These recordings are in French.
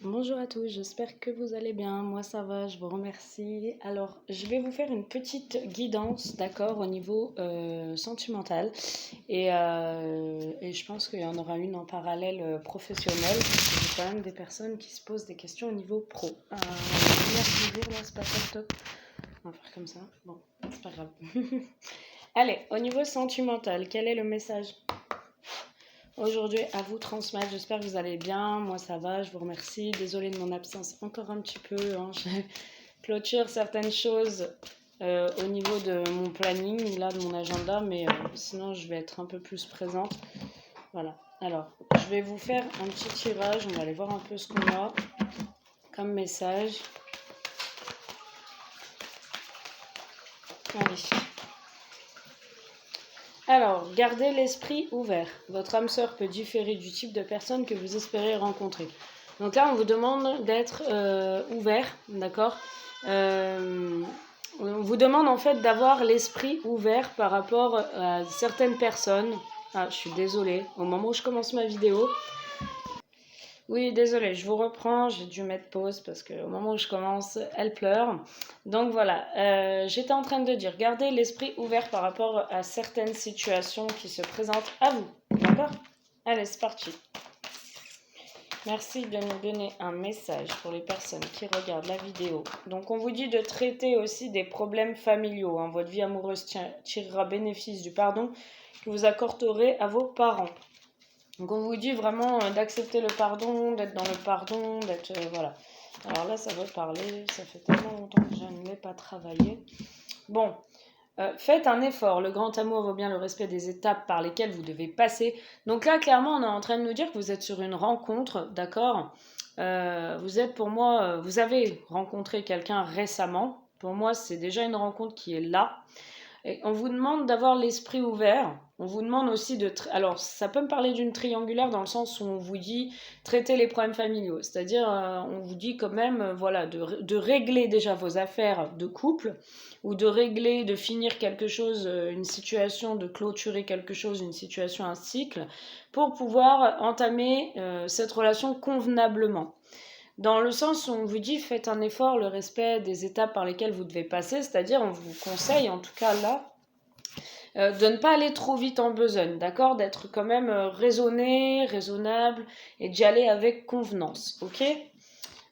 Bonjour à tous, j'espère que vous allez bien. Moi ça va, je vous remercie. Alors, je vais vous faire une petite guidance, d'accord, au niveau sentimental. Et je pense qu'il y en aura une en parallèle professionnelle. Parce que j'ai quand même des personnes qui se posent des questions au niveau pro. Lumière du jour là, c'est pas top top. On va faire comme ça. Bon, c'est pas grave. Allez, au niveau sentimental, quel est le message aujourd'hui à vous transmettre? J'espère que vous allez bien. Moi, ça va, je vous remercie. Désolée de mon absence encore un petit peu, hein. Je clôture certaines choses au niveau de mon planning, là, de mon agenda, mais sinon, je vais être un peu plus présente. Voilà. Alors, je vais vous faire un petit tirage. On va aller voir un peu ce qu'on a comme message. Allez. Alors, gardez l'esprit ouvert. Votre âme sœur peut différer du type de personne que vous espérez rencontrer. Donc là, on vous demande d'être ouvert, d'accord. On vous demande en fait d'avoir l'esprit ouvert par rapport à certaines personnes. Ah, je suis désolée. Au moment où je commence ma vidéo, oui, désolée, je vous reprends, j'ai dû mettre pause parce qu'au moment où je commence, elle pleure. Donc voilà, j'étais en train de dire, gardez l'esprit ouvert par rapport à certaines situations qui se présentent à vous. D'accord? Allez, c'est parti. Merci de nous donner un message pour les personnes qui regardent la vidéo. Donc on vous dit de traiter aussi des problèmes familiaux, hein. Votre vie amoureuse tirera bénéfice du pardon que vous accorderez à vos parents. Donc on vous dit vraiment d'accepter le pardon, d'être dans le pardon, d'être... voilà. Alors là, ça veut parler, ça fait tellement longtemps que je ne l'ai pas travaillé. Bon, faites un effort, le grand amour vaut bien le respect des étapes par lesquelles vous devez passer. Donc là, clairement, on est en train de nous dire que vous êtes sur une rencontre, d'accord. Vous êtes pour moi, vous avez rencontré quelqu'un récemment. Pour moi, c'est déjà une rencontre qui est là. Et on vous demande d'avoir l'esprit ouvert. On vous demande aussi de... Alors, ça peut me parler d'une triangulaire dans le sens où on vous dit traiter les problèmes familiaux. C'est-à-dire, on vous dit quand même, voilà, de régler déjà vos affaires de couple ou de régler, de finir quelque chose, une situation, de clôturer quelque chose, une situation, un cycle, pour pouvoir entamer cette relation convenablement. Dans le sens où on vous dit faites un effort, le respect des étapes par lesquelles vous devez passer, c'est-à-dire on vous conseille, en tout cas là, de ne pas aller trop vite en besogne, d'accord? D'être quand même raisonné, raisonnable et d'y aller avec convenance, ok?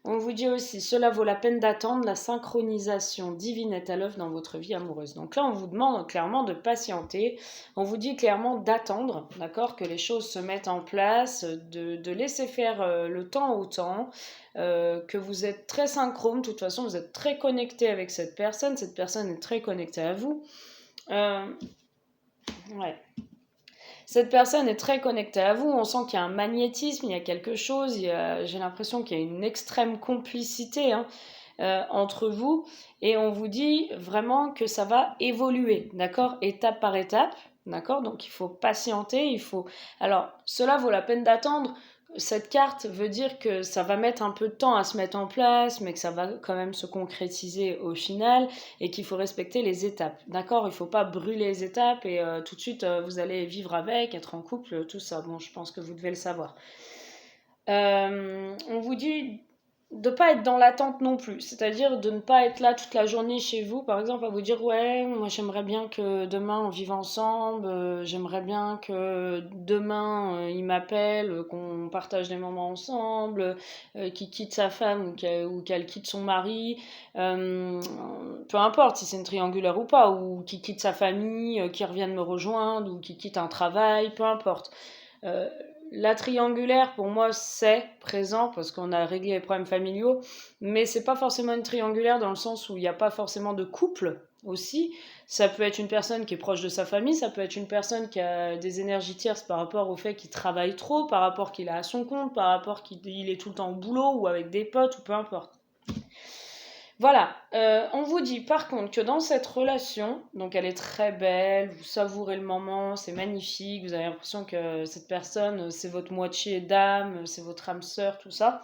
On vous dit aussi, cela vaut la peine d'attendre, la synchronisation divine est à l'œuvre dans votre vie amoureuse. Donc là, on vous demande clairement de patienter, on vous dit clairement d'attendre, d'accord, que les choses se mettent en place, de laisser faire le temps au temps, que vous êtes très synchrone, de toute façon, vous êtes très connecté avec cette personne est très connectée à vous. Ouais. Cette personne est très connectée à vous, on sent qu'il y a un magnétisme, il y a quelque chose, j'ai l'impression qu'il y a une extrême complicité, hein, entre vous, et on vous dit vraiment que ça va évoluer, d'accord, étape par étape, d'accord, donc il faut patienter, Alors, cela vaut la peine d'attendre. Cette carte veut dire que ça va mettre un peu de temps à se mettre en place, mais que ça va quand même se concrétiser au final et qu'il faut respecter les étapes. D'accord? Il ne faut pas brûler les étapes et tout de suite vous allez vivre avec, être en couple, tout ça. Bon, je pense que vous devez le savoir. On vous dit de ne pas être dans l'attente non plus, c'est-à-dire de ne pas être là toute la journée chez vous, par exemple, à vous dire ouais, moi j'aimerais bien que demain on vive ensemble, j'aimerais bien que demain il m'appelle, qu'on partage des moments ensemble, qu'il quitte sa femme ou qu'elle quitte son mari, peu importe si c'est une triangulaire ou pas, ou qu'il quitte sa famille, qu'il revienne me rejoindre, ou qu'il quitte un travail, peu importe. Euh, la triangulaire, pour moi, c'est présent parce qu'on a réglé les problèmes familiaux, mais c'est pas forcément une triangulaire dans le sens où il n'y a pas forcément de couple aussi. Ça peut être une personne qui est proche de sa famille, ça peut être une personne qui a des énergies tierces par rapport au fait qu'il travaille trop, par rapport qu'il est à son compte, par rapport qu'il est tout le temps au boulot ou avec des potes ou peu importe. Voilà, on vous dit par contre que dans cette relation, donc elle est très belle, vous savourez le moment, c'est magnifique, vous avez l'impression que cette personne, c'est votre moitié d'âme, c'est votre âme sœur, tout ça.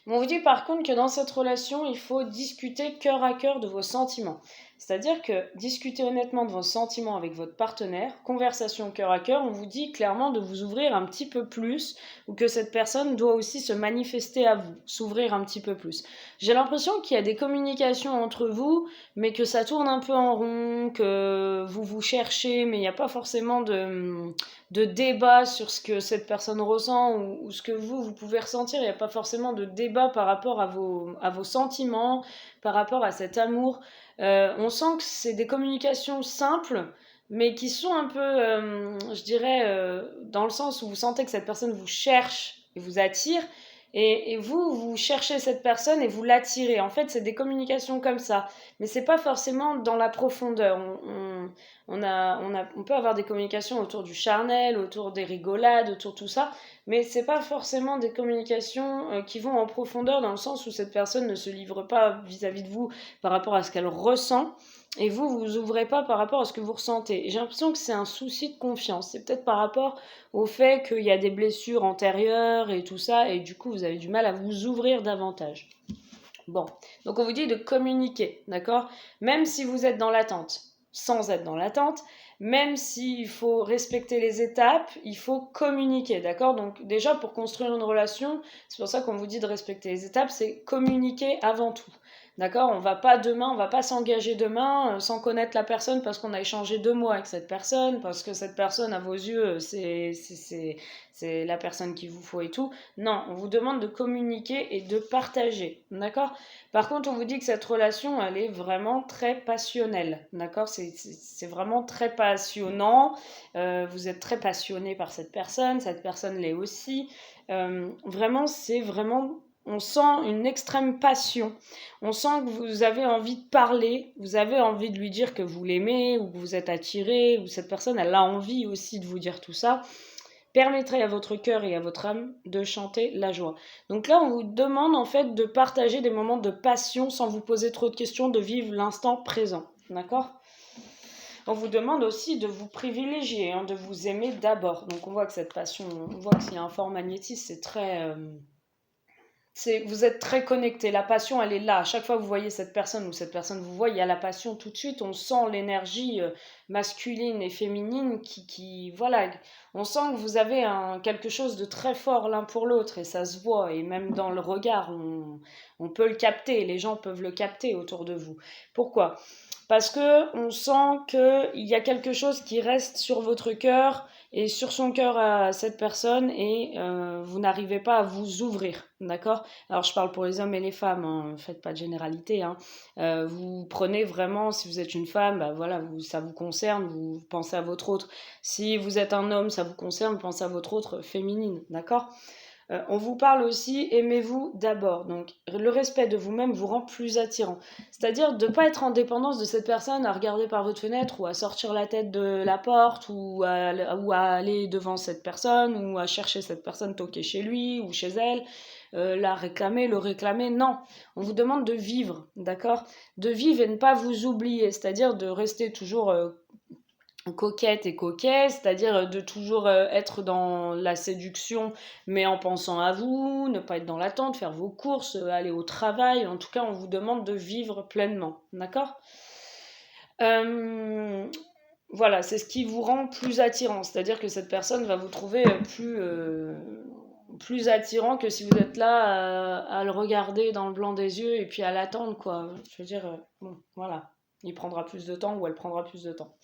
Mais on vous dit par contre que dans cette relation, il faut discuter cœur à cœur de vos sentiments. C'est-à-dire que discuter honnêtement de vos sentiments avec votre partenaire, conversation cœur à cœur, on vous dit clairement de vous ouvrir un petit peu plus ou que cette personne doit aussi se manifester à vous, s'ouvrir un petit peu plus. J'ai l'impression qu'il y a des communications entre vous, mais que ça tourne un peu en rond, que vous vous cherchez, mais il n'y a pas forcément de débat sur ce que cette personne ressent ou ce que vous pouvez ressentir. Il n'y a pas forcément de débat par rapport à vos sentiments, par rapport à cet amour. On sent que c'est des communications simples, mais qui sont un peu, je dirais, dans le sens où vous sentez que cette personne vous cherche et vous attire, et vous cherchez cette personne et vous l'attirez. En fait, c'est des communications comme ça, mais c'est pas forcément dans la profondeur. On peut avoir des communications autour du charnel, autour des rigolades, autour de tout ça, mais c'est pas forcément des communications qui vont en profondeur, dans le sens où cette personne ne se livre pas vis-à-vis de vous par rapport à ce qu'elle ressent, et vous ouvrez pas par rapport à ce que vous ressentez. Et j'ai l'impression que c'est un souci de confiance. C'est peut-être par rapport au fait qu'il y a des blessures antérieures et tout ça, et du coup vous avez du mal à vous ouvrir davantage. Bon, donc on vous dit de communiquer, d'accord? Même si vous êtes dans l'attente, sans être dans l'attente, même s'il faut respecter les étapes, il faut communiquer, d'accord? Donc déjà, pour construire une relation, c'est pour ça qu'on vous dit de respecter les étapes, c'est communiquer avant tout. D'accord? On va pas s'engager demain sans connaître la personne parce qu'on a échangé 2 mois avec cette personne, parce que cette personne, à vos yeux, c'est la personne qu'il vous faut et tout. Non, on vous demande de communiquer et de partager. D'accord? Par contre, on vous dit que cette relation, elle est vraiment très passionnelle. D'accord? C'est vraiment très passionnant. Vous êtes très passionné par cette personne l'est aussi. Vraiment, c'est vraiment. On sent une extrême passion. On sent que vous avez envie de parler, vous avez envie de lui dire que vous l'aimez, ou que vous êtes attiré, ou cette personne, elle a envie aussi de vous dire tout ça. Permettrez à votre cœur et à votre âme de chanter la joie. Donc là, on vous demande en fait de partager des moments de passion sans vous poser trop de questions, de vivre l'instant présent. D'accord ? On vous demande aussi de vous privilégier, de vous aimer d'abord. Donc on voit que cette passion, on voit que s'il y a un fort magnétisme, c'est très... vous êtes très connecté, la passion elle est là, à chaque fois que vous voyez cette personne ou cette personne vous voit, il y a la passion tout de suite, on sent l'énergie masculine et féminine voilà, on sent que vous avez quelque chose de très fort l'un pour l'autre et ça se voit, et même dans le regard, on peut le capter, les gens peuvent le capter autour de vous. Pourquoi ? Parce que on sent qu'il y a quelque chose qui reste sur votre cœur et sur son cœur à cette personne, et vous n'arrivez pas à vous ouvrir, d'accord ? Alors je parle pour les hommes et les femmes, faites pas de généralité, vous prenez vraiment, si vous êtes une femme, bah voilà, ça vous concerne, vous pensez à votre autre. Si vous êtes un homme, ça vous concerne, vous pensez à votre autre féminine, d'accord ? On vous parle aussi, aimez-vous d'abord. Donc, le respect de vous-même vous rend plus attirant. C'est-à-dire de ne pas être en dépendance de cette personne à regarder par votre fenêtre ou à sortir la tête de la porte ou à aller devant cette personne ou à chercher cette personne, toquer chez lui ou chez elle, la réclamer, le réclamer. Non, on vous demande de vivre, d'accord ? De vivre et ne pas vous oublier, c'est-à-dire de rester toujours... coquette et coquet, c'est-à-dire de toujours être dans la séduction mais en pensant à vous, ne pas être dans l'attente, faire vos courses, aller au travail. En tout cas, on vous demande de vivre pleinement, d'accord ? Voilà, c'est ce qui vous rend plus attirant, c'est-à-dire que cette personne va vous trouver plus attirant que si vous êtes là à le regarder dans le blanc des yeux et puis à l'attendre, quoi. Je veux dire, bon, voilà, il prendra plus de temps ou elle prendra plus de temps.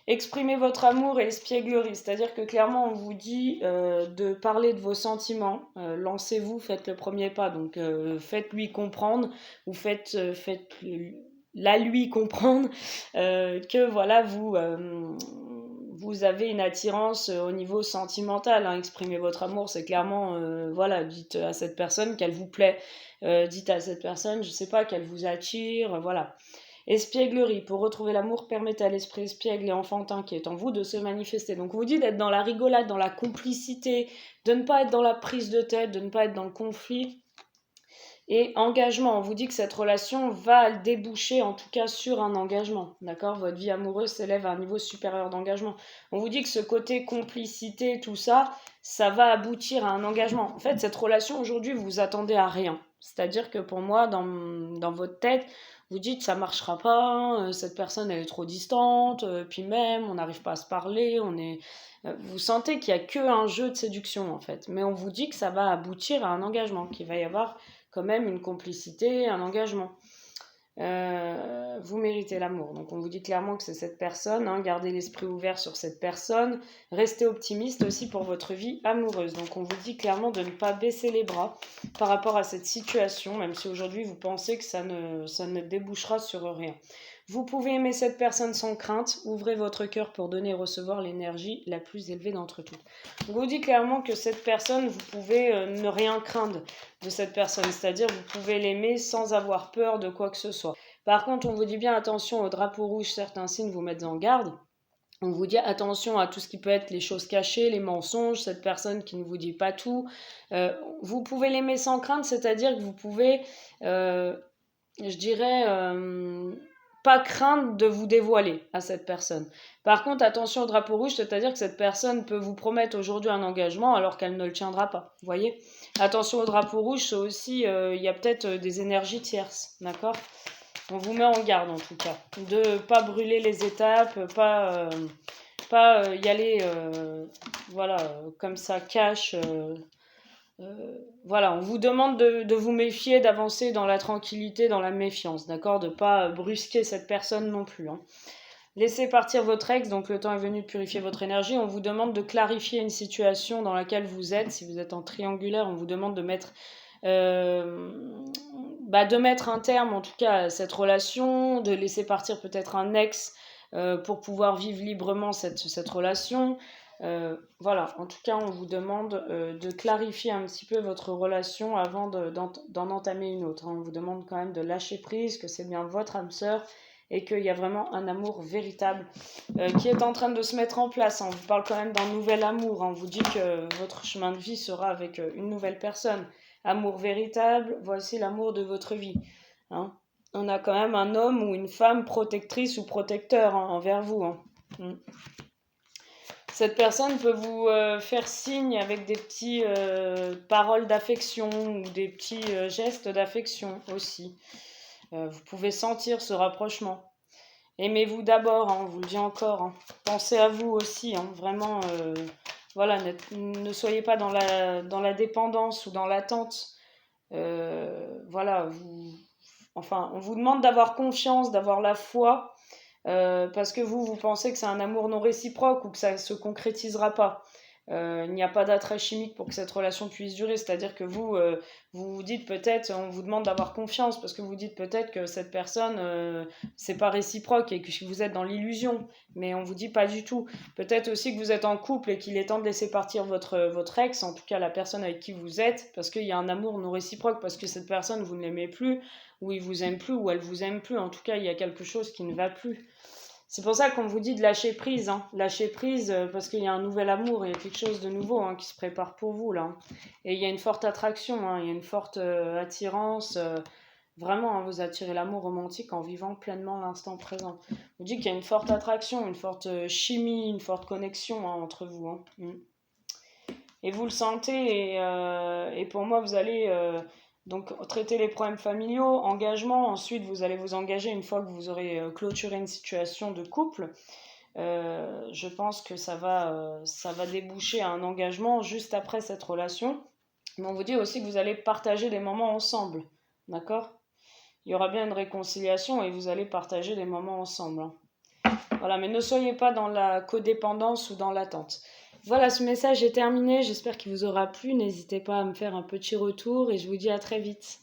Exprimez votre amour et espièglerie, c'est-à-dire que clairement on vous dit de parler de vos sentiments, lancez-vous, faites le premier pas, donc faites-lui comprendre, ou faites-la lui comprendre que voilà, vous avez une attirance au niveau sentimental, exprimez votre amour, c'est clairement, voilà, dites à cette personne qu'elle vous plaît, dites à cette personne, je sais pas, qu'elle vous attire, voilà. Espièglerie, pour retrouver l'amour, permettez à l'esprit espiègle et enfantin qui est en vous de se manifester. Donc on vous dit d'être dans la rigolade, dans la complicité, de ne pas être dans la prise de tête, de ne pas être dans le conflit. Et engagement, on vous dit que cette relation va déboucher en tout cas sur un engagement, d'accord ? Votre vie amoureuse s'élève à un niveau supérieur d'engagement. On vous dit que ce côté complicité, tout ça, ça va aboutir à un engagement. En fait, cette relation aujourd'hui, vous vous attendez à rien. C'est-à-dire que pour moi, dans votre tête, vous dites ça marchera pas, cette personne elle est trop distante, puis même on n'arrive pas à se parler, vous sentez qu'il y a que un jeu de séduction en fait, mais on vous dit que ça va aboutir à un engagement, qu'il va y avoir quand même une complicité, un engagement. Vous méritez l'amour. Donc on vous dit clairement que c'est cette personne, hein, gardez l'esprit ouvert sur cette personne, restez optimiste aussi pour votre vie amoureuse. Donc on vous dit clairement de ne pas baisser les bras par rapport à cette situation, même si aujourd'hui vous pensez que ça ne débouchera sur rien. Vous pouvez aimer cette personne sans crainte, ouvrez votre cœur pour donner et recevoir l'énergie la plus élevée d'entre toutes. Donc on vous dit clairement que cette personne, vous pouvez ne rien craindre de cette personne, c'est-à-dire vous pouvez l'aimer sans avoir peur de quoi que ce soit. Par contre, on vous dit bien attention aux drapeaux rouges, certains signes vous mettent en garde. On vous dit attention à tout ce qui peut être les choses cachées, les mensonges, cette personne qui ne vous dit pas tout. Vous pouvez l'aimer sans crainte, c'est-à-dire que vous pouvez, je dirais, pas craindre de vous dévoiler à cette personne. Par contre, attention au drapeau rouge, c'est-à-dire que cette personne peut vous promettre aujourd'hui un engagement alors qu'elle ne le tiendra pas. Vous voyez ? Attention au drapeau rouge, c'est aussi, il y a peut-être des énergies tierces, d'accord ? On vous met en garde en tout cas, de pas brûler les étapes, pas y aller, voilà, comme ça cache. Voilà, on vous demande de vous méfier, d'avancer dans la tranquillité, dans la méfiance, d'accord ? De ne pas brusquer cette personne non plus. Hein. Laissez partir votre ex, donc le temps est venu de purifier votre énergie. On vous demande de clarifier une situation dans laquelle vous êtes. Si vous êtes en triangulaire, on vous demande de mettre un terme en tout cas à cette relation, de laisser partir peut-être un ex pour pouvoir vivre librement cette relation. Voilà, en tout cas, on vous demande de clarifier un petit peu votre relation avant d'en entamer une autre. Hein. On vous demande quand même de lâcher prise, que c'est bien votre âme sœur et qu'il y a vraiment un amour véritable qui est en train de se mettre en place. Hein. On vous parle quand même d'un nouvel amour. Hein. On vous dit que votre chemin de vie sera avec une nouvelle personne. Amour véritable, voici l'amour de votre vie. Hein. On a quand même un homme ou une femme protectrice ou protecteur envers vous. Hein. Cette personne peut vous faire signe avec des petits paroles d'affection ou des petits gestes d'affection aussi. Vous pouvez sentir ce rapprochement. Aimez-vous d'abord, hein, on vous le dit encore. Hein. Pensez à vous aussi, hein, vraiment. Voilà, ne soyez pas dans la dépendance ou dans l'attente. Voilà, on vous demande d'avoir confiance, d'avoir la foi. Parce que vous pensez que c'est un amour non réciproque ou que ça ne se concrétisera pas. Il n'y a pas d'attrait chimique pour que cette relation puisse durer, c'est-à-dire que vous vous dites peut-être, on vous demande d'avoir confiance parce que vous dites peut-être que cette personne c'est pas réciproque et que vous êtes dans l'illusion, mais on vous dit pas du tout. Peut-être aussi que vous êtes en couple et qu'il est temps de laisser partir votre ex, en tout cas la personne avec qui vous êtes, parce qu'il y a un amour non réciproque, parce que cette personne vous ne l'aimez plus, ou il vous aime plus, ou elle vous aime plus, en tout cas il y a quelque chose qui ne va plus. C'est pour ça qu'on vous dit de lâcher prise, hein. Lâcher prise parce qu'il y a un nouvel amour, il y a quelque chose de nouveau qui se prépare pour vous là. Et il y a une forte attraction, il y a une forte attirance. Vraiment, vous attirez l'amour romantique en vivant pleinement l'instant présent. On vous dit qu'il y a une forte attraction, une forte chimie, une forte connexion entre vous. Et vous le sentez, et pour moi, vous allez donc traiter les problèmes familiaux, engagement. Ensuite, vous allez vous engager une fois que vous aurez clôturé une situation de couple. Je pense que ça va déboucher à un engagement juste après cette relation. Mais on vous dit aussi que vous allez partager des moments ensemble, d'accord ? Il y aura bien une réconciliation et vous allez partager des moments ensemble. Hein. Voilà, mais ne soyez pas dans la codépendance ou dans l'attente. Voilà, ce message est terminé. J'espère qu'il vous aura plu. N'hésitez pas à me faire un petit retour et je vous dis à très vite.